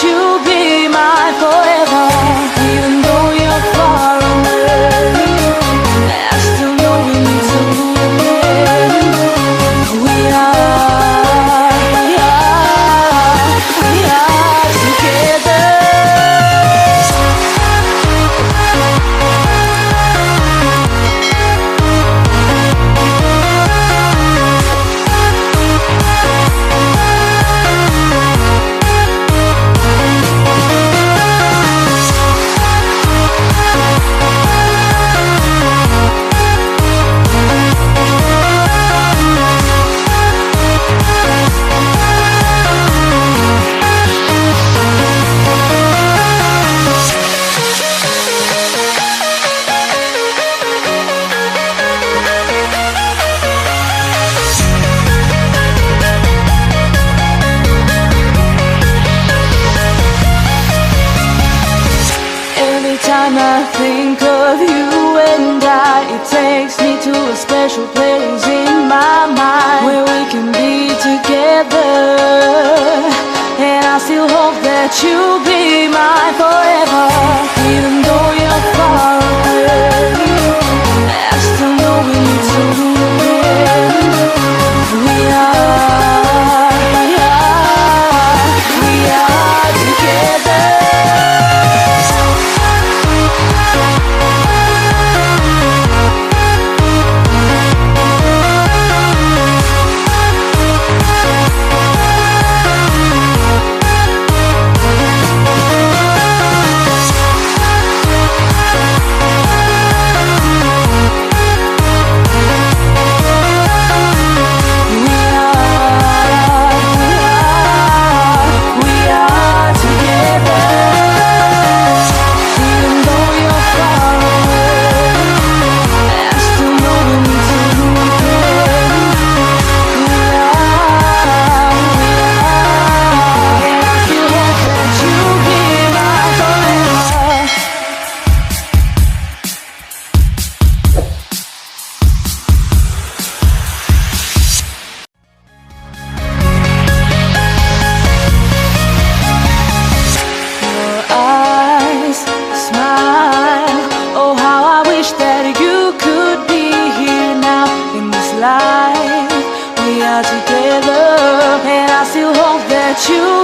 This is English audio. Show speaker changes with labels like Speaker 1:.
Speaker 1: you'll be mine forever. Even though you're far away, I still know we need to be again. We are together. Every time I think of you and it takes me to a special place in my mind where we can be together. And I still hope that you'll be mine forever.